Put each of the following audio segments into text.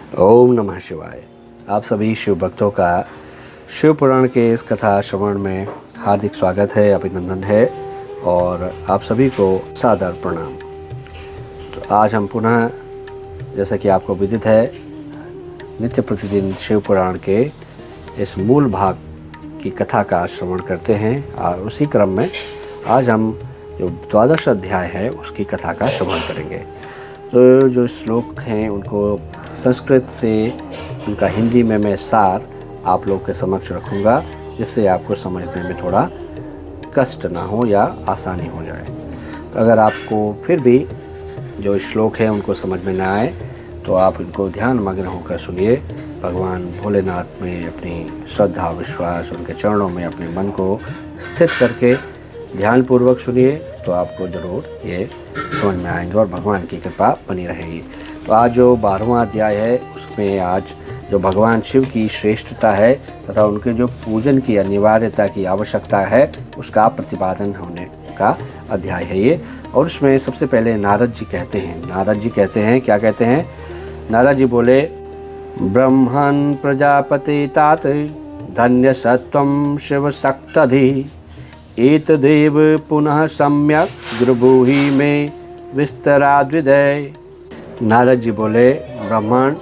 ओम नमः शिवाय। आप सभी शिव भक्तों का शिव पुराण के इस कथा श्रवण में हार्दिक स्वागत है, अभिनंदन है और आप सभी को सादर प्रणाम। तो आज हम पुनः, जैसा कि आपको विदित है, नित्य प्रतिदिन शिव पुराण के इस मूल भाग की कथा का श्रवण करते हैं और उसी क्रम में आज हम जो 12वां अध्याय है उसकी कथा का श्रवण करेंगे। तो जो श्लोक हैं उनको संस्कृत से उनका हिंदी में मैं सार आप लोग के समक्ष रखूँगा, जिससे आपको समझने में थोड़ा कष्ट ना हो या आसानी हो जाए। तो अगर आपको फिर भी जो श्लोक है उनको समझ में ना आए तो आप इनको ध्यान मग्न होकर सुनिए। भगवान भोलेनाथ में अपनी श्रद्धा विश्वास, उनके चरणों में अपने मन को स्थित करके ध्यानपूर्वक सुनिए तो आपको ज़रूर ये समझ में आएंगे और भगवान की कृपा बनी रहेगी। तो आज जो 12वां अध्याय है उसमें आज जो भगवान शिव की श्रेष्ठता है तथा उनके जो पूजन की अनिवार्यता की आवश्यकता है उसका प्रतिपादन होने का अध्याय है ये। और उसमें सबसे पहले नारद जी कहते हैं क्या कहते हैं? नारद जी बोले, ब्रह्मन् प्रजापति तात धन्य सत्वं शिव शक्तधि एतदेव पुनः सम्यक गुरुभूहि में विस्तराद्विदय। नारद जी बोले, ब्राह्मण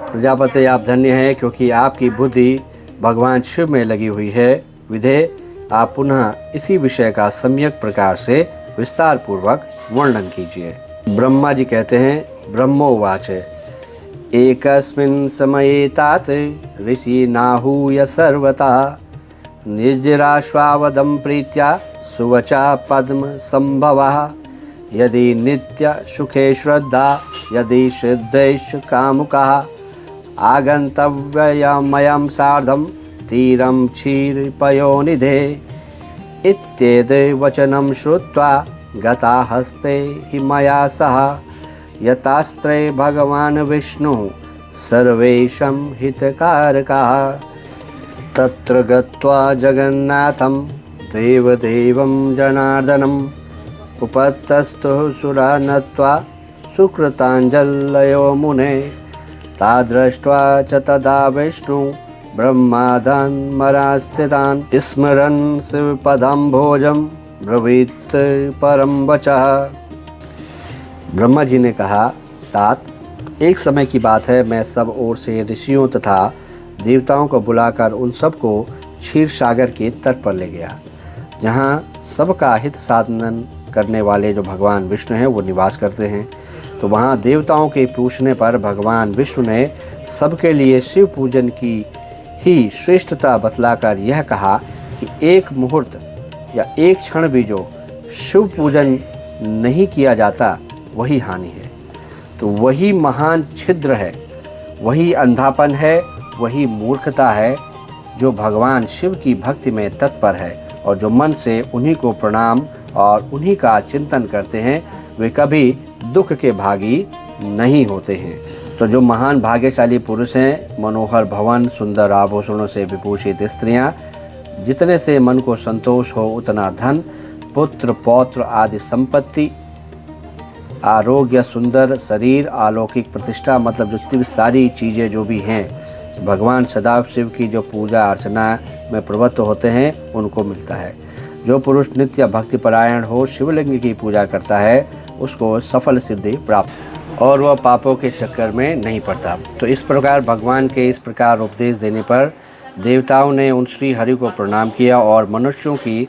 प्रजापति आप धन्य हैं क्योंकि आपकी बुद्धि भगवान शिव में लगी हुई है। विधेय आप पुनः इसी विषय का सम्यक प्रकार से विस्तार पूर्वक वर्णन कीजिए। ब्रह्मा जी कहते हैं, ब्रह्मोवाच एकस्मिन् समये तात ऋषि नाहूय सर्वथा निर्जराश्वावदं प्रीत्या सुवचा पद्म संभवः यदि नित्य सुखे श्रद्धा यदि सिद्धेश कामुकः आगन्तव्यमयं सार्धं तीरं क्षीरपयोनिधे इत्येते वचनं श्रुत्वा गता हस्ते हि मया सह यतास्त्रे भगवान् विष्णुः सर्वेषां हितकारकः तत्र गत्वा जगन्नाथं देवदेवं जनार्दनम् उपतस्तुः सुरा नत्वा सुकृताञ्जलयो मुने तादृष्ट्वा च तदा विष्णु ब्रह्मादन्मरास्थितान् स्मरन् शिवपदं भोजं ब्रवीत् परं वचः। ब्रह्मा जी ने कहा, तात एक समय की बात है, मैं सब ओर से ऋषियों तथा देवताओं को बुलाकर उन सबको क्षीर सागर के तट पर ले गया, जहाँ सबका हित साधन करने वाले जो भगवान विष्णु हैं वो निवास करते हैं। तो वहाँ देवताओं के पूछने पर भगवान विष्णु ने सबके लिए शिव पूजन की ही श्रेष्ठता बतलाकर यह कहा कि एक मुहूर्त या एक क्षण भी जो शिव पूजन नहीं किया जाता वही हानि है। तो वही महान छिद्र है, वही अंधापन है, वही मूर्खता है जो भगवान शिव की भक्ति में तत्पर है और जो मन से उन्हीं को प्रणाम और उन्हीं का चिंतन करते हैं वे कभी दुख के भागी नहीं होते हैं। तो जो महान भाग्यशाली पुरुष हैं, मनोहर भवन, सुंदर आभूषणों से विभूषित स्त्रियां, जितने से मन को संतोष हो उतना धन, पुत्र पौत्र आदि संपत्ति, आरोग्य, सुंदर शरीर, अलौकिक प्रतिष्ठा, मतलब जितनी सारी चीज़ें जो भी हैं भगवान सदाशिव शिव की जो पूजा अर्चना में प्रवृत्त होते हैं उनको मिलता है। जो पुरुष नित्य भक्तिपरायण हो, शिवलिंग की पूजा करता है, उसको सफल सिद्धि प्राप्त और वह पापों के चक्कर में नहीं पड़ता। तो इस प्रकार भगवान के इस प्रकार उपदेश देने पर देवताओं ने उन श्री हरि को प्रणाम किया और मनुष्यों की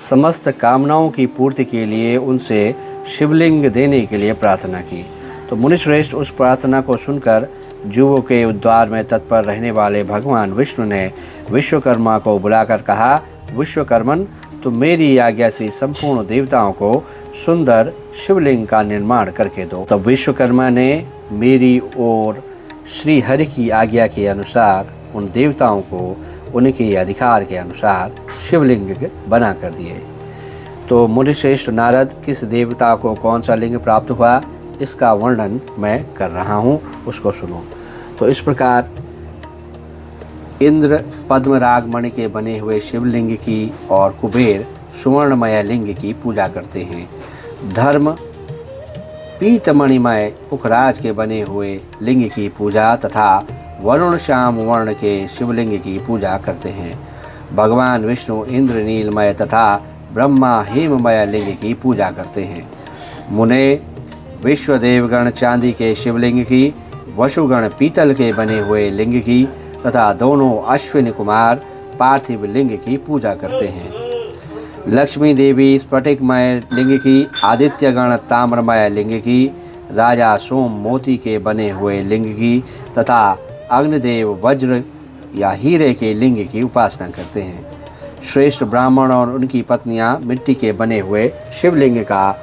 समस्त कामनाओं की पूर्ति के लिए उनसे शिवलिंग देने के लिए प्रार्थना की। तो मुनिश्रेष्ठ उस प्रार्थना को सुनकर जुओं के उद्धार में तत्पर रहने वाले भगवान विष्णु ने विश्वकर्मा को बुलाकर कहा, विश्वकर्मन तो मेरी आज्ञा से संपूर्ण देवताओं को सुंदर शिवलिंग का निर्माण करके दो। तब विश्वकर्मा ने मेरी और श्री हरि की आज्ञा के अनुसार उन देवताओं को उनके अधिकार के अनुसार शिवलिंग बना कर दिए। तो मुनिश्रेष्ठ नारद, किस देवता को कौन सा लिंग प्राप्त हुआ इसका वर्णन मैं कर रहा हूँ, उसको सुनो। तो इस प्रकार इंद्र पद्मराग मणि के बने हुए शिवलिंग की और कुबेर सुवर्णमय लिंग की पूजा करते हैं। धर्म पीतमणिमय पुखराज के बने हुए लिंग की पूजा तथा वरुण श्याम वर्ण के शिवलिंग की पूजा करते हैं। भगवान विष्णु इंद्र नीलमय तथा ब्रह्मा हेममय लिंग की पूजा करते हैं। मुने विश्वदेवगण चांदी के शिवलिंग की, वसुगण पीतल के बने हुए लिंग की तथा दोनों अश्विनी कुमार पार्थिव लिंग की पूजा करते हैं। लक्ष्मी देवी स्फटिकमय लिंग की, आदित्यगण ताम्रमय लिंग की, राजा सोम मोती के बने हुए लिंग की तथा अग्निदेव वज्र या हीरे के लिंग की उपासना करते हैं। श्रेष्ठ ब्राह्मण और उनकी पत्नियां मिट्टी के बने हुए शिवलिंग का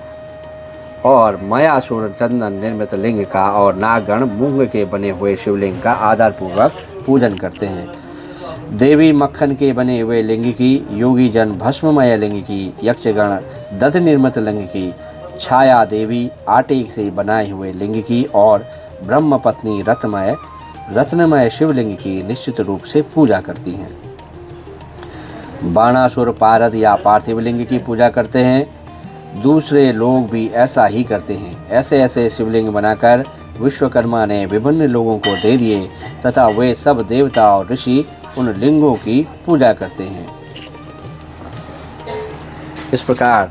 और मयासुर चंदन निर्मित लिंग का और नागगण मूंग के बने हुए शिवलिंग का आदरपूर्वक पूजन करते हैं। देवी मक्खन के बने हुए लिंग की, योगी जन भस्ममय लिंग की, यक्षगण दध निर्मित लिंग की, छाया देवी आटे से बनाए हुए लिंग की और ब्रह्म पत्नी रत्नमय शिवलिंग की निश्चित रूप से पूजा करती हैं। बाणासुर पारद या पार्थिव लिंग की पूजा करते हैं। दूसरे लोग भी ऐसा ही करते हैं। ऐसे ऐसे शिवलिंग बनाकर विश्वकर्मा ने विभिन्न लोगों को दे दिए तथा वे सब देवता और ऋषि उन लिंगों की पूजा करते हैं। इस प्रकार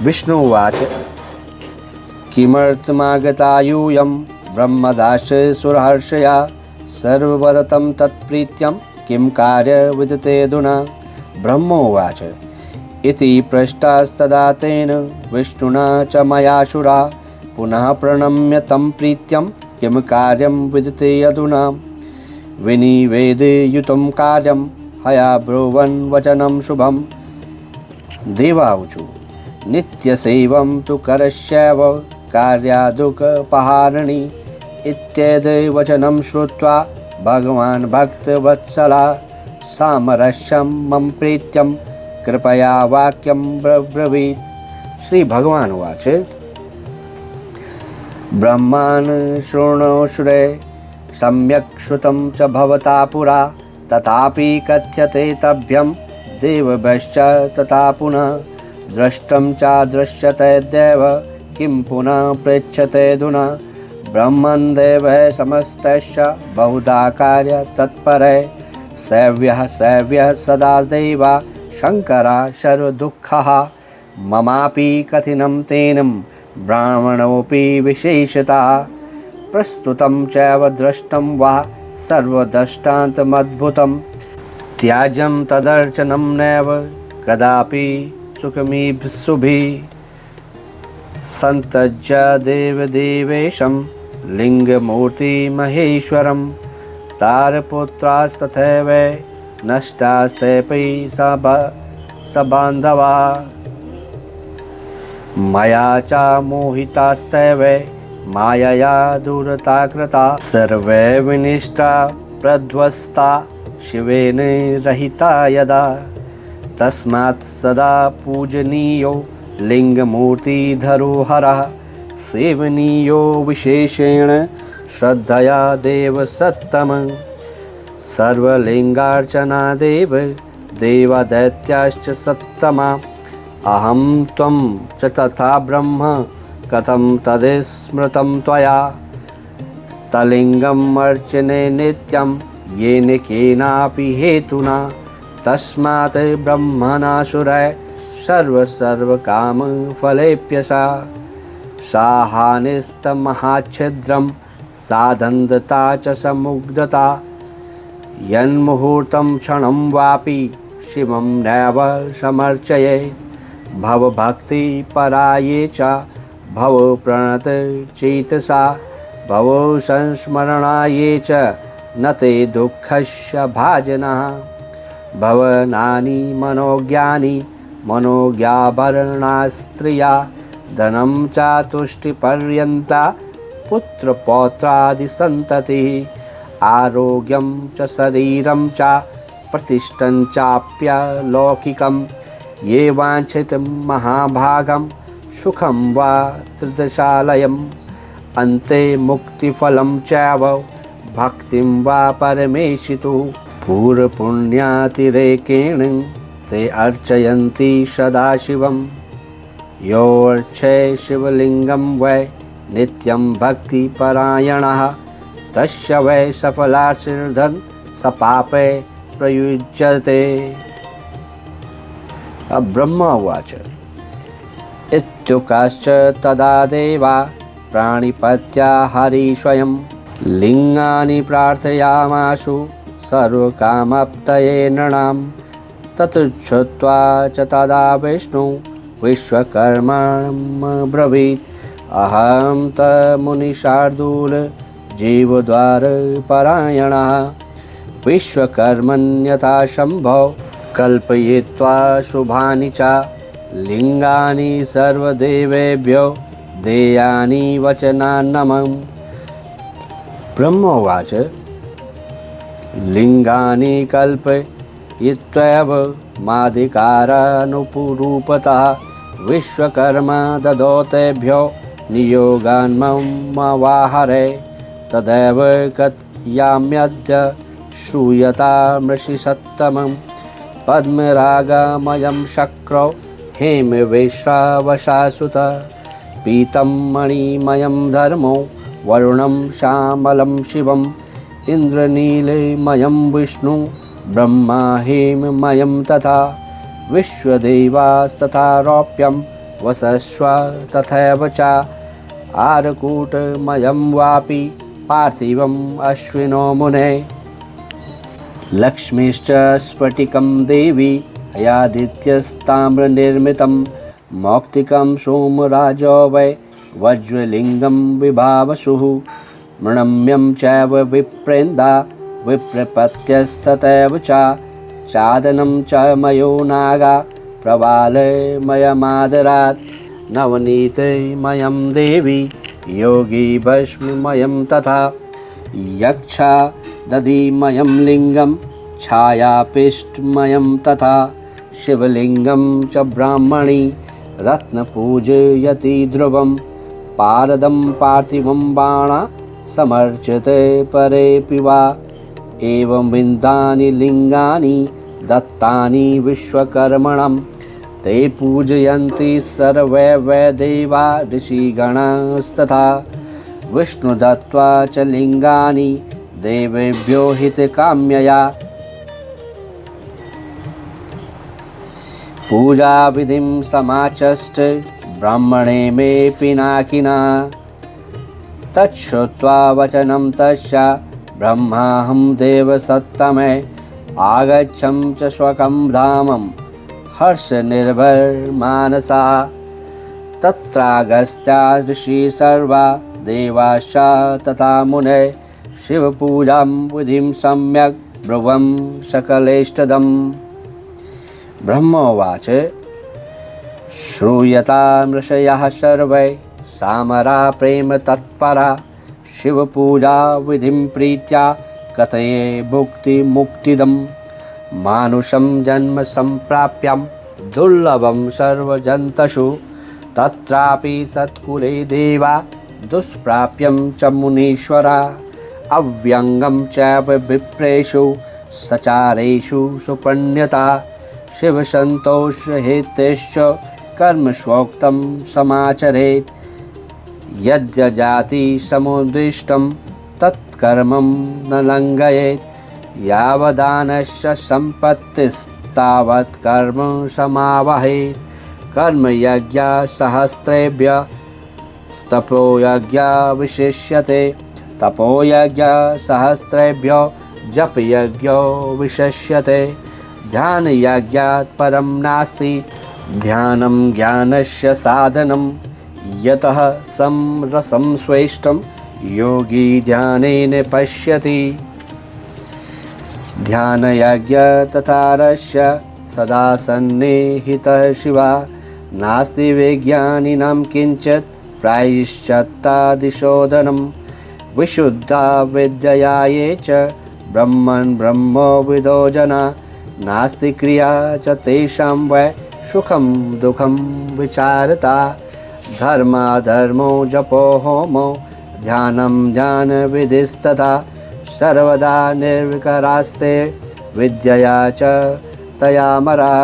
विष्णुवाच किमर्थमागता यूयं ब्रह्मदास सुरहर्षया सर्ववदतं तत्प्रीत्यं किं कार्य विदते अधुना। ब्रह्मोवाच इति पृष्टास्तदा तेन विष्णुना च मयासुरा पुनः प्रणम्य तं प्रीत्यं किं कार्यं विदते अधुना। विनिवेदयुतं कार्यं हया ब्रुवन् वचनं शुभं। देवाऊचु नित्यसेवं तु करस्यैव कार्यादुपहारिणी इत्येतद् वचनं श्रुत्वा भगवान् भक्तवत्सला सामरस्यं मम प्रीत्यं कृपया वाक्यं ब्रवीत्। श्री भगवान उवाच ब्रह्मान् शृणोषुरे सम्यक् श्रुतं च भवता पुरा तथापि कथ्यते तभ्यं देवभ्यश्च तथा पुनः दृष्टं च दृश्यते देव किं पुनः पृच्छते अधुना। ब्रह्मन् देवः समस्तस्य बहुधा कार्य तत्परे सेव्यः सदा देवा शङ्करा सर्वदुःखः। ममापि कथिनं तेन ब्राह्मणोऽपि विशेषतः प्रस्तुतं चैव दृष्टं वा सर्वदृष्टान्तमद्भुतं। त्याज्यं तदर्चनं नैव कदापि सुखमीप्सुभिः सन्तज्य देवदेवेशं लिङ्गमूर्तिमहेश्वरं। तारपुत्रास्तथैव नष्टास्तेऽपि सबान्धवा मया च मोहितास्तैव मायया दूरता कृता। सर्वे विनिष्टा प्रध्वस्ता शिवेन रहिता यदा तस्मात् सदा पूजनीयो लिङ्गमूर्तिधरोहरः सेवनीयो विशेषेण श्रद्धया देव सत्तम। सर्वलिङ्गार्चना देवदैत्याश्च सत्तमा। अहं त्वं च तथा ब्रह्म कथं तद्स्मृतं त्वया। तलिङ्गम् अर्चने नित्यं येन केनापि हेतुना तस्मात् ब्रह्मणासुरः सर्वकामफलेप्यसा। साहानिस्तमहाच्छिद्रं साधन्दता च समुग्धता यन्मुहूर्तं क्षणं वापि शिवं नैव समर्चयेत्। भवभक्तिपराये च भवप्रणतचेतसा भवसंस्मरणाये च न ते दुःखस्य भाजनः। भवनानि मनोज्ञानि मनोज्ञाभरणा स्त्रिया धनं च तुष्टिपर्यन्ता पुत्रपौत्रादिसन्ततिः। आरोग्यं च शरीरं च प्रतिष्ठं चाप्यलौकिकं। ये वाञ्छितं महाभागं सुखं वा त्रिदशालयम्। अन्ते मुक्तिफलं चैव भक्तिं वा परमेशितुः। पूर्वपुण्यातिरेकेण ते अर्चयन्ति सदाशिवं योऽर्चे शिवलिङ्गं वै नित्यं भक्तिपरायणः तस्य वै सफलार्थिर्धन सपापे प्रयुज्यते। अब ब्रह्मा उवाच इत्युक्तश्च तदा देवा प्राणिपत्या हरि स्वयं लिङ्गानि प्रार्थयामाशु सर्वकामप्तये नृणां। ततुच्छ्रुत्वा च तदा विष्णु विश्वकर्मब्रवीत् अहं त मुनिशार्दूल जीवद्वारपरायणः विश्वकर्मण्यथा शम्भो कल्पयित्वा शुभानि च लिङ्गानि सर्वदेवेभ्यो देयानि वचनान्नमम्। ब्रह्मोवाच लिङ्गानि कल्पयित्वैव माधिकारानुपुरूपतः विश्वकर्मा ददौ तेभ्यो नियोगान्मवाहरे तदेव कथयाम्यद्य श्रूयतामृषि सत्तमं पद्मरागमयं शक्रौ हेमवेश्रावशासुत पीतं मणिमयं धर्मो वरुणं श्यामलं शिवम् इन्द्रनीलमयं विष्णु ब्रह्मा हेममयं तथा विश्वदेवास्तथा रौप्यं वसस्व तथैव च आरकूटमयं वापि पार्थिवम् अश्विनो मुने लक्ष्मीश्च स्फटिकं देवी हयादित्यस्ताम्रनिर्मितं मौक्तिकं सोमराजो वै वज्रलिङ्गं विभावसुः मृण्मयं चैव विप्रेन्दा विप्रपत्यस्तथैव च चादनं च मयो नागा प्रवालमयमादरात् नवनीतमयं देवी योगी भस्ममयं तथा यक्षा दधिमयं लिङ्गं छायापिष्टमयं तथा शिवलिङ्गं च ब्राह्मणी रत्नपूजयति ध्रुवं पारदं पार्थिवं बाणा समर्च्यते परेऽपि वा एवं विन्दानि लिङ्गानि दत्तानि विश्वकर्मणं ते पूजयन्ति सर्वे वै देवा ऋषिगणास्तथा विष्णु दत्त्वा च लिङ्गानि देवेभ्यो हितकाम्यया पूजाविधिं समाचष्ट ब्राह्मणे मे पिनाकिना तच्छ्रुत्वा वचनं तस्य ब्रह्माहं देवसत्तमे आगच्छं च स्वकं धामं हर्षनिर्भरमानसा तत्रागस्त्या ऋषि सर्वा देवाश्च तथा मुने शिवपूजां विधिं सम्यक् ब्रुवं सकलेष्टदम्। ब्रह्मोवाच श्रूयतामृषयः सर्वे सामरा प्रेम तत्परा शिवपूजा विधिं प्रीत्या कथये भुक्तिमुक्तिदं मानुषं जन्म सम्प्राप्यं दुर्लभं सर्वजन्तुषु तत्रापि सत्कुले देवा दुष्प्राप्यं च मुनीश्वरा अव्यङ्गं चैव विप्रेषु सचारेषु सुपण्यता शिवसन्तोषहेतुश्च कर्मस्वोक्तं समाचरेत् यद्यजाति समुद्दिष्टं तत्कर्मं न लङ्घयेत् यावदानस्य सम्पत्तिस्तावत् कर्म समावहेत् कर्मयज्ञा सहस्रेभ्यः तपोयज्ञा विशिष्यते तपोयज्ञा सहस्रेभ्यो जपयज्ञो विशिष्यते ध्यानयज्ञात् परं नास्ति ध्यानं ज्ञानस्य साधनं यतः समरसं स्वेष्टं योगी ध्यानेन पश्यति ध्यानयज्ञ तथा रस्य सदा सन्निहितः शिवा नास्ति विज्ञानिनां किञ्चित् प्रायश्चित्तादिशोधनं विशुद्धा विद्यया ये च ब्रह्मन् ब्रह्मविदो जना नास्ति क्रिया च तेषां वै सुखं दुःखं विचारता धर्माधर्मो जपो होमो ध्यानं ध्यानविधिस्तथा सर्वदा निर्विकारास्ते विद्यया च तयामरा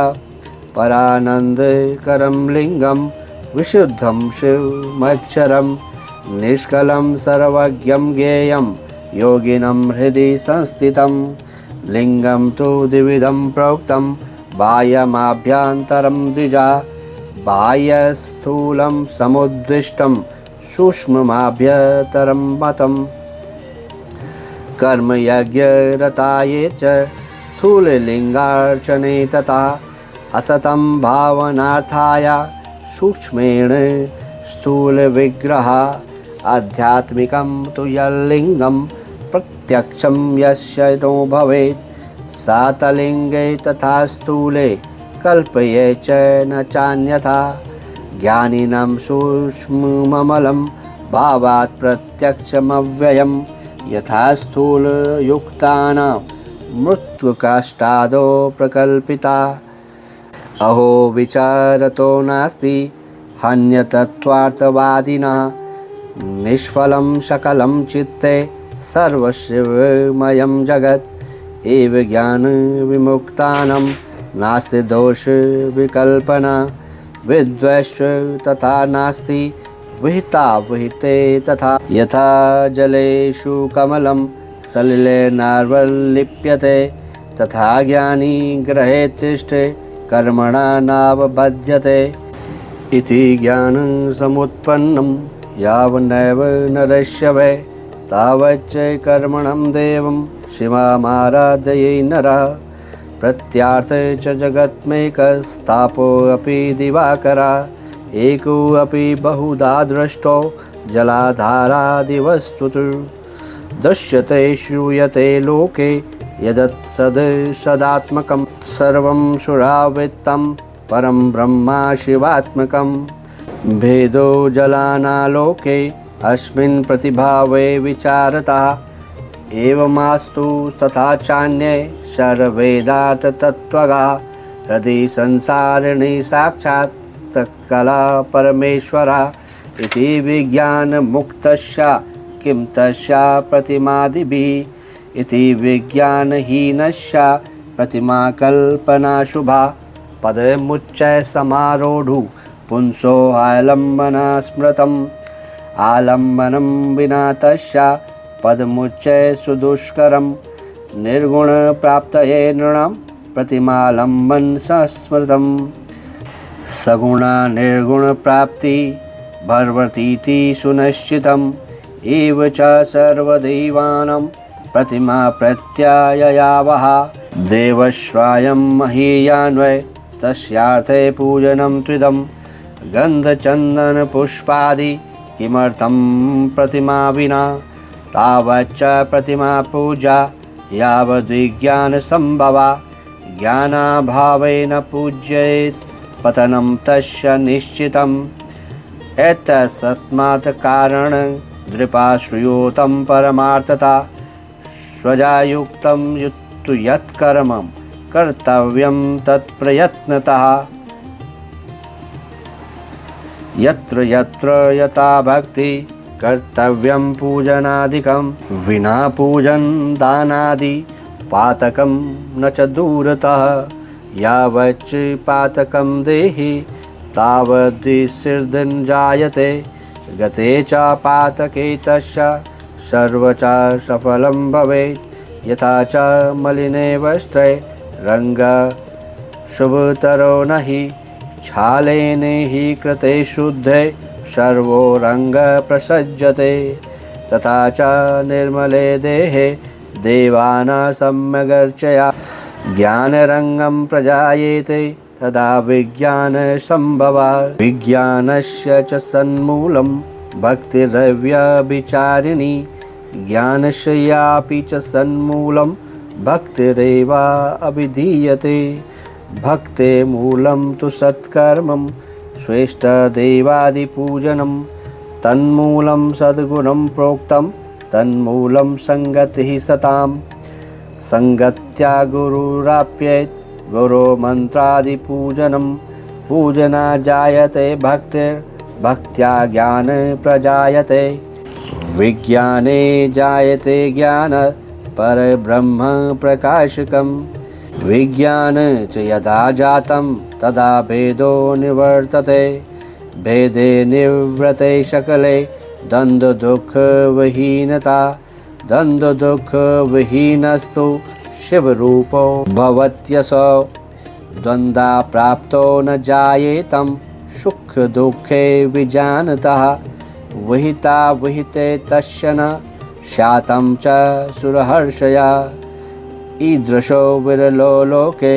परानन्दकरं लिङ्गं विशुद्धं शिवमक्षरं निष्कलं सर्वज्ञं ज्ञेयं योगिनं हृदि संस्थितं लिंगं तु द्विविधं प्रोक्तं बाह्यमाभ्यन्तरं द्विजा बाह्यस्थूलं समुद्दिष्टं सूक्ष्ममाभ्यन्तरं मतम् कर्मयज्ञरताये च स्थूललिङ्गार्चने तथा असतं भावनार्थाय सूक्ष्मेण स्थूलविग्रह आध्यात्मिकं तु यल्लिङ्गं प्रत्यक्षं यस्य नो भवेत् सातलिङ्गे तथा स्थूले कल्पये च न चान्यथा ज्ञानिनं सूक्ष्मममलं भावात् प्रत्यक्षमव्ययं यथा स्थूलयुक्तानां मृत्युकाष्ठादो प्रकल्पिता अहो विचारतो नास्ति हन्यतत्त्वार्थवादिनः निष्फलं सकलं चित्ते सर्वशिवमयं जगत् एव ज्ञानविमुक्तानां नास्ति दोषविकल्पना विद्वेष तथा नास्ति विहिता विहिते तथा यथा जलेषु कमलं सलिलेनार्वल्लिप्यते तथा ज्ञानी ग्रहे तिष्ठे कर्मणा नावबध्यते इति ज्ञानं समुत्पन्नं यावन्नैव नरस्य वै तावच्च कर्मणं देवं शिवामाराधये नरः प्रत्यार्थे च जगत्मेकस्तापोऽपि दिवाकरा एको अपि बहुधा दृष्टो जलाधारादिवस्तुतु दृश्यते श्रूयते लोके यदत् सदात्मकं सर्वं सुरावृत्तं परं ब्रह्मा शिवात्मकं भेदो जलानालोके अस्मिन् प्रतिभावे विचारतः एवमास्तु तथा चान्ये सर्ववेदार्थतत्त्वगा हृदि संसारिणी साक्षात् तत्कला परमेश्वरा इति विज्ञानमुक्तस्य किं तस्य प्रतिमादिभिः इति विज्ञानहीनस्य प्रतिमाकल्पनाशुभा पदमुच्चय समारोढु पुंसो आलम्बना स्मृतम् आलम्बनं विना तस्य पदमुच्चय सुदुष्करं निर्गुणप्राप्तये नृणां प्रतिमालम्बन संस्मृतम् सगुणा निर्गुणप्राप्ति भर्वतीति सुनिश्चितम् एव च सर्वदैवानां प्रतिमा प्रत्याययावः देवश्रायं महीयान्वय तस्यार्थे पूजनं त्रिदं गन्धचन्दनपुष्पादि किमर्थं प्रतिमा विना तावच्च प्रतिमा पूजा यावद्विज्ञानसम्भवा ज्ञानाभावेन पूज्येत् पतनं तस्य निश्चितम् एतस्मात् कारणं दृपाश्रयोतं परमार्थता स्वजायुक्तं युक्तु यत्कर्मं कर्तव्यं तत्प्रयत्नतः यत्र यत्र यथा भक्ति कर्तव्यं पूजनादिकं विना पूजन दानादि पातकं न च दूरतः यावच्च पातकं देहि तावद्विसिर्धन जायते गते च पातके तस्य सर्व च सफलं भवेत् यथा च मलिने वस्त्रे रंग शुभतरो न हि छालेन हि कृते शुद्धे सर्वो रंग प्रसज्यते तथा च निर्मले देहे देवानां सम्यगर्चया ज्ञानरंगं प्रजायेते तदा विज्ञानसम्भवा विज्ञानस्य च सन्मूलं भक्तिरव्यभिचारिणी ज्ञानस्यापि च सन्मूलं भक्तिरेवा अभिधीयते भक्ते मूलं तु सत्कर्मं श्रेष्ठदेवादिपूजनं तन्मूलं सद्गुणं प्रोक्तं तन्मूलं संगतिः सतां संगत्या गुरुराप्येत् गुरुमन्त्रादिपूजनं पूजना जायते भक्तिर्भक्त्या ज्ञान प्रजायते विज्ञाने जायते ज्ञान परब्रह्म प्रकाशकं विज्ञान च यदा जातं तदा भेदो निवर्तते भेदे निवृते सकले द्वंद्व दुख विहीनता द्वंद्व दुख विहीनस्तु शिव रूपो भवत्यसौ द्वंद्वा प्राप्तो न जायेतं सुख दुखे विजानतः विहिता विहिते तस्य न शातं च सुरहर्षया ईदृशो विरलो लोके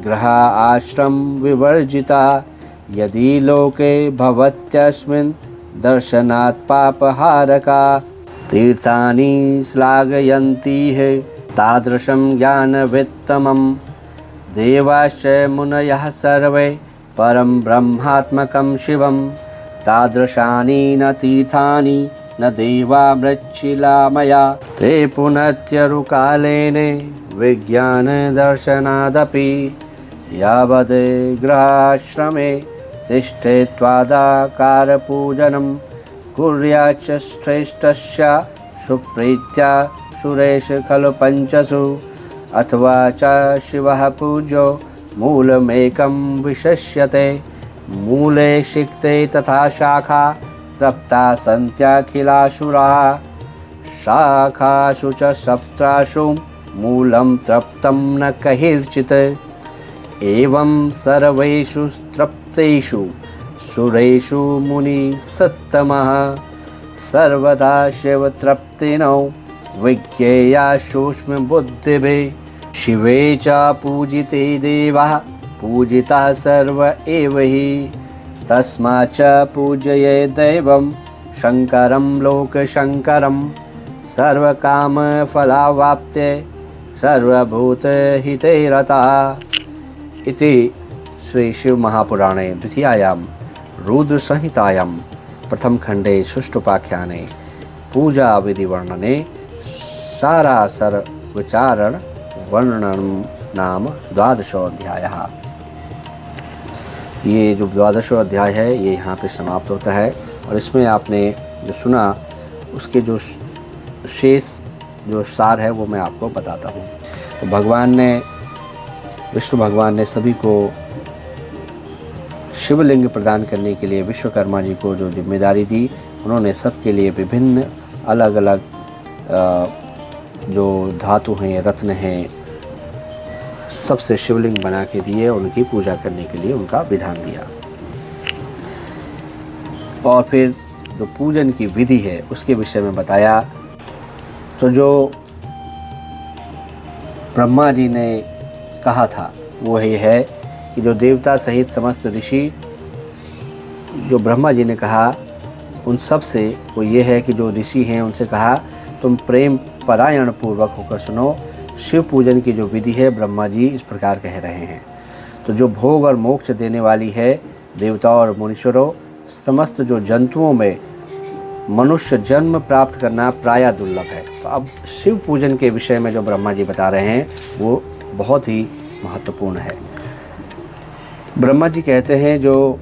ग्रहा आश्रम विवर्जिता यदि लोके भवत्यस्मिन् दर्शनात् पापहारका तीर्थानि श्लाघयन्ति है तादृशं ज्ञानवित्तमं देवाश्च मुनयः सर्वे परं ब्रह्मात्मकं शिवं तादृशानि न तीर्थानि न देवा मृच्छिलामया ते पुनत्यरुकालेन विज्ञानदर्शनादपि यावद् गृहाश्रमे तिष्ठेत्वादाकारपूजनं कुर्याच्च श्रेष्ठस्य सुप्रीत्या सुरेश खलु पञ्चसु अथवा च शिवः पूज्यो मूलमेकं विशिष्यते मूले सिक्ते तथा शाखा तृप्ता सन्त्याखिलासुराः शाखासु च सप्तासु मूलं तृप्तं न कैर्चित् एवं सर्वेषु तृप्तेषु सुरेषु मुनिसत्तमः सर्वदा शिवतृप्तिनौ विज्ञेया सूक्ष्मबुद्धिभिः शिवे च पूजिते देवः पूजितः सर्व एव हि तस्माच्च पूजये दैवं शङ्करं लोकशङ्करं सर्वकामफलावाप्ते सर्वभूतहिते रतः इति श्री शिव महापुराणे द्वितीयायां रुद्रसंहितायां प्रथमखण्डे सुष्ठुपाख्याने पूजा विधिवर्णने सारासर विचारण वर्णनं नाम 12वां अध्याय। ये जो 12वां अध्याय है ये यहाँ पे समाप्त होता है और इसमें आपने जो सुना उसके जो शेष जो सार है वो मैं आपको बताता हूँ। तो विष्णु भगवान ने सभी को शिवलिंग प्रदान करने के लिए विश्वकर्मा जी को जो जिम्मेदारी दी, उन्होंने सबके लिए विभिन्न अलग अलग जो धातु हैं, रत्न हैं, सबसे शिवलिंग बना के दिए, उनकी पूजा करने के लिए उनका विधान दिया। और फिर जो पूजन की विधि है उसके विषय में बताया। तो जो ब्रह्मा जी ने कहा था वो ये है कि जो देवता सहित समस्त ऋषि, जो ब्रह्मा जी ने कहा उन सब से वो ये है कि जो ऋषि हैं उनसे कहा तुम प्रेम परायण पूर्वक होकर सुनो। शिव पूजन की जो विधि है ब्रह्मा जी इस प्रकार कह रहे हैं। तो जो भोग और मोक्ष देने वाली है देवताओं और मुनीश्वरों, समस्त जो जंतुओं में मनुष्य जन्म प्राप्त करना प्रायः दुर्लभ है। तो अब शिव पूजन के विषय में जो ब्रह्मा जी बता रहे हैं वो बहुत ही महत्वपूर्ण है। ब्रह्मा जी कहते हैं जो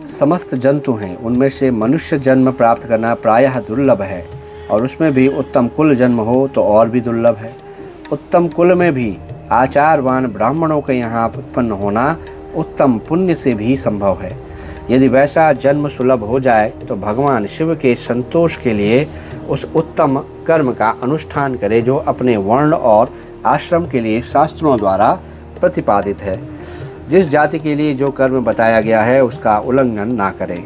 समस्त जंतु हैं उनमें से मनुष्य जन्म प्राप्त करना प्रायः दुर्लभ है और उसमें भी उत्तम कुल जन्म हो तो और भी दुर्लभ है। उत्तम कुल में भी आचारवान ब्राह्मणों के यहाँ उत्पन्न होना उत्तम पुण्य से भी संभव है। यदि वैसा जन्म सुलभ हो जाए तो भगवान शिव के संतोष के लिए उस उत्तम कर्म का अनुष्ठान करे जो अपने वर्ण और आश्रम के लिए शास्त्रों द्वारा प्रतिपादित है। जिस जाति के लिए जो कर्म बताया गया है उसका उल्लंघन ना करें।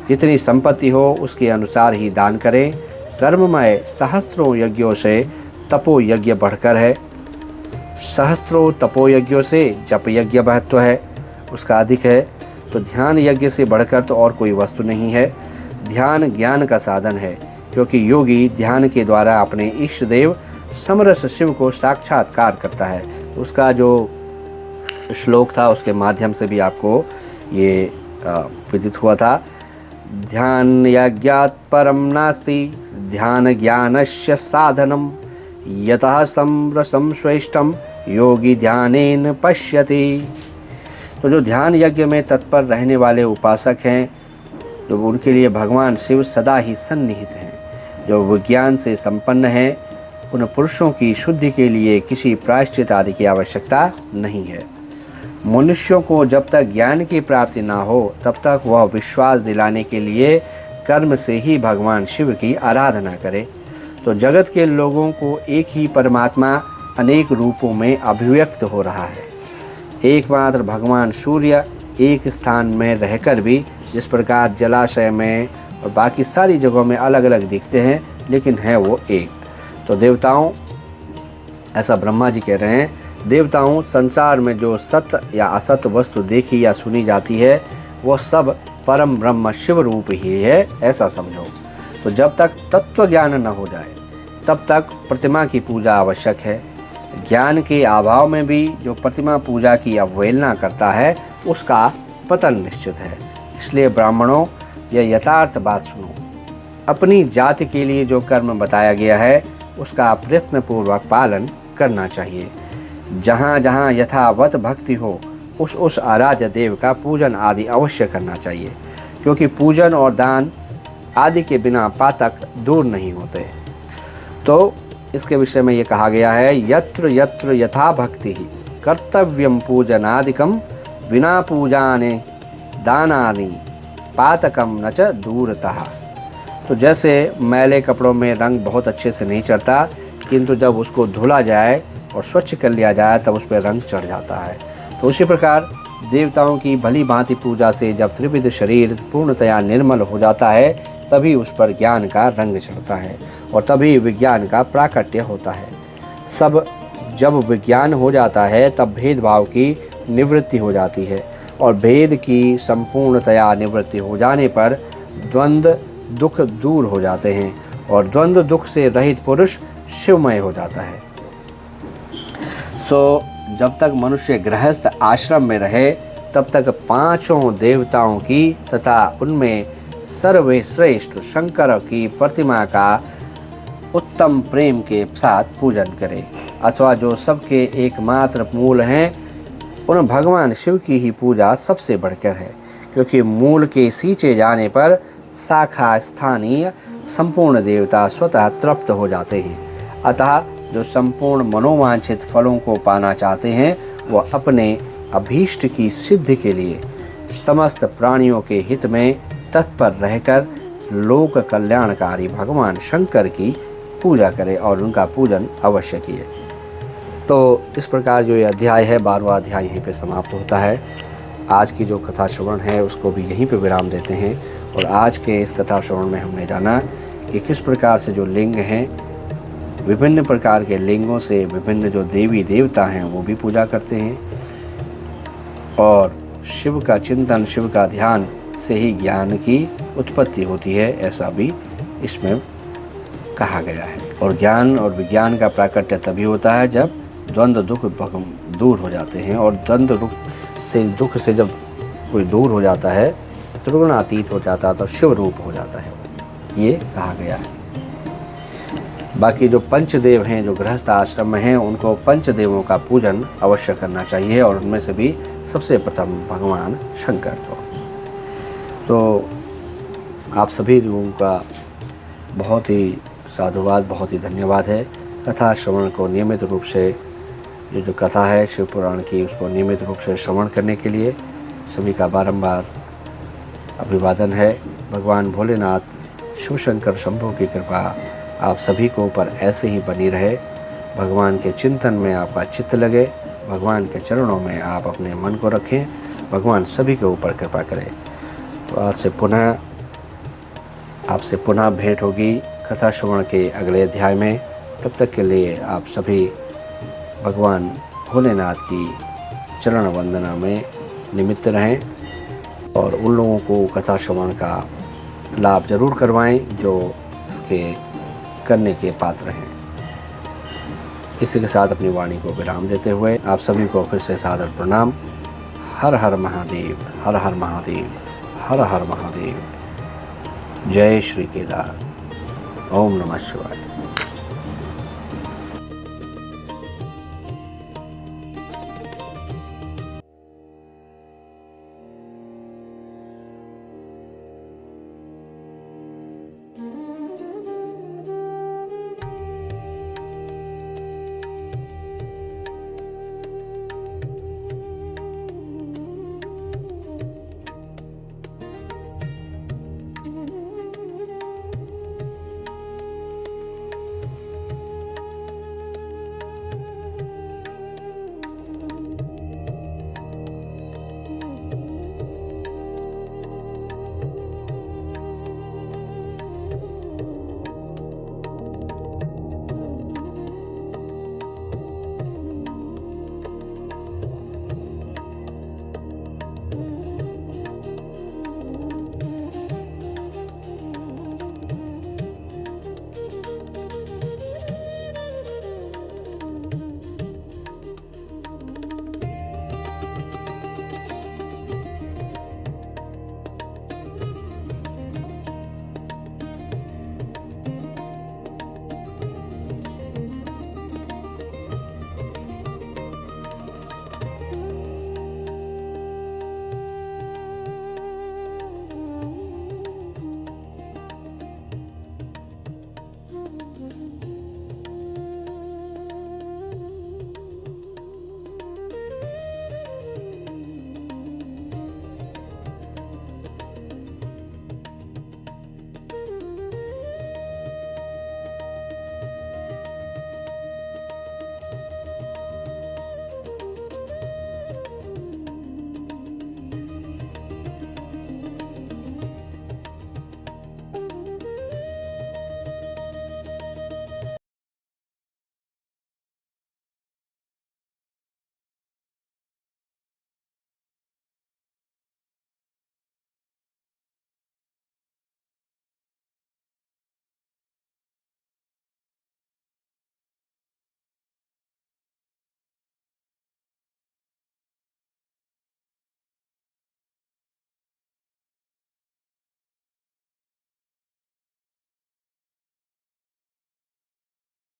जितनी संपत्ति हो उसके अनुसार ही दान करें। कर्ममय सहस्त्रों यज्ञों से तपो यज्ञ बढ़कर है। सहस्त्रों तपो यज्ञों से जप यज्ञ महत्व है, उसका अधिक है। तो ध्यान यज्ञ से बढ़कर तो और कोई वस्तु नहीं है। ध्यान ज्ञान का साधन है क्योंकि योगी ध्यान के द्वारा अपने इष्ट देव समरस शिव को साक्षात्कार करता है। उसका जो श्लोक था उसके माध्यम से भी आपको ये विदित हुआ था। ध्यान यज्ञात् परम नास्ति ध्यान ज्ञानस्य साधनम यतः समरसम श्रेष्ठम योगी ध्यानेन पश्यति। तो जो ध्यान यज्ञ में तत्पर रहने वाले उपासक हैं, जो उनके लिए भगवान शिव सदा ही सन्निहित हैं। जो विज्ञान से संपन्न हैं, उन पुरुषों की शुद्धि के लिए किसी प्रायश्चित आदि की आवश्यकता नहीं है। मनुष्यों को जब तक ज्ञान की प्राप्ति ना हो तब तक वह विश्वास दिलाने के लिए कर्म से ही भगवान शिव की आराधना करे। तो जगत के लोगों को एक ही परमात्मा अनेक रूपों में अभिव्यक्त हो रहा है। एकमात्र भगवान सूर्य एक स्थान में रहकर भी जिस प्रकार जलाशय में और बाकी सारी जगहों में अलग अलग दिखते हैं, लेकिन है वो एक। तो देवताओं, ऐसा ब्रह्मा जी कह रहे हैं, देवताओं संसार में जो सत्य या असत्य वस्तु देखी या सुनी जाती है वो सब परम ब्रह्म शिव रूप ही है, ऐसा समझो। तो जब तक तत्व ज्ञान न हो जाए तब तक प्रतिमा की पूजा आवश्यक है। ज्ञान के अभाव में भी जो प्रतिमा पूजा की अवहेलना करता है उसका पतन निश्चित है। इसलिए ब्राह्मणों, यह यथार्थ बात सुनो। अपनी जाति के लिए जो कर्म बताया गया है उसका प्रयत्नपूर्वक पालन करना चाहिए। जहाँ जहाँ यथावत भक्ति हो उस आराध्य देव का पूजन आदि अवश्य करना चाहिए, क्योंकि पूजन और दान आदि के बिना पातक दूर नहीं होते। तो इसके विषय में ये कहा गया है, यत्र यत्र यथा भक्ति कर्तव्यम पूजनादिकम बिना पूजाने दानानि पातकम न च दूरतः। तो जैसे मैले कपड़ों में रंग बहुत अच्छे से नहीं चढ़ता, किंतु जब उसको धुला जाए और स्वच्छ कर लिया जाए तब उस पर रंग चढ़ जाता है। तो उसी प्रकार देवताओं की भली भांति पूजा से जब त्रिविध शरीर पूर्णतया निर्मल हो जाता है तभी उस पर ज्ञान का रंग चढ़ता है और तभी विज्ञान का प्राकट्य होता है। सब जब विज्ञान हो जाता है तब भेदभाव की निवृत्ति हो जाती है और भेद की संपूर्णतया निवृत्ति हो जाने पर द्वंद्व दुख दूर हो जाते हैं और द्वंद्व दुख से रहित पुरुष शिवमय हो जाता है। जब तक मनुष्य गृहस्थ आश्रम में रहे तब तक पांचों देवताओं की तथा उनमें सर्वश्रेष्ठ शंकर की प्रतिमा का उत्तम प्रेम के साथ पूजन करे, अथवा जो सबके एकमात्र मूल हैं उन भगवान शिव की ही पूजा सबसे बढ़कर है, क्योंकि मूल के सींचे जाने पर शाखा स्थानीय संपूर्ण देवता स्वतः तृप्त हो जाते हैं। अतः जो संपूर्ण मनोवांछित फलों को पाना चाहते हैं वह अपने अभीष्ट की सिद्धि के लिए समस्त प्राणियों के हित में तत्पर रहकर लोक कल्याणकारी भगवान शंकर की पूजा करें और उनका पूजन अवश्य किए। तो इस प्रकार जो ये अध्याय है 12वां अध्याय यहीं पे समाप्त होता है। आज की जो कथा श्रवण है उसको भी यहीं पे विराम देते हैं। और आज के इस कथा श्रवण में हमने जाना कि किस प्रकार से जो लिंग हैं, विभिन्न प्रकार के लिंगों से विभिन्न जो देवी देवता हैं वो भी पूजा करते हैं और शिव का चिंतन, शिव का ध्यान से ही ज्ञान की उत्पत्ति होती है, ऐसा भी इसमें कहा गया है। और ज्ञान और विज्ञान का प्राकट्य तभी होता है जब द्वंद्व दुख दूर हो जाते हैं, और द्वंद्व दुख से जब कोई दूर हो जाता है, त्रिगुणातीत हो जाता है, तो शिव रूप हो जाता है, ये कहा गया है। बाकी जो पंचदेव हैं जो गृहस्थ आश्रम में हैं उनको पंचदेवों का पूजन अवश्य करना चाहिए, और उनमें से भी सबसे प्रथम भगवान शंकर को। तो आप सभी लोगों का बहुत ही साधुवाद, बहुत ही धन्यवाद है। कथा श्रवण को नियमित रूप से, जो कथा है शिव पुराण की, उसको नियमित रूप से श्रवण करने के लिए सभी का बारंबार अभिवादन है। भगवान भोलेनाथ, शिव शंकर शंभू की कृपा आप सभी को ऊपर ऐसे ही बनी रहे। भगवान के चिंतन में आपका चित्त लगे, भगवान के चरणों में आप अपने मन को रखें, भगवान सभी के ऊपर कृपा करें। तो आज से आपसे पुनः भेंट होगी कथा श्रवण के अगले अध्याय में। तब तक के लिए आप सभी भगवान भोलेनाथ की चरण वंदना में निमित्त रहें और उन लोगों को कथा श्रवण का लाभ जरूर करवाएं जो इसके करने के पात्र हैं। इसी के साथ अपनी वाणी को विराम देते हुए आप सभी को फिर से सादर प्रणाम। हर हर महादेव, हर हर महादेव, हर हर महादेव। जय श्री केदार। ओम नमः शिवाय।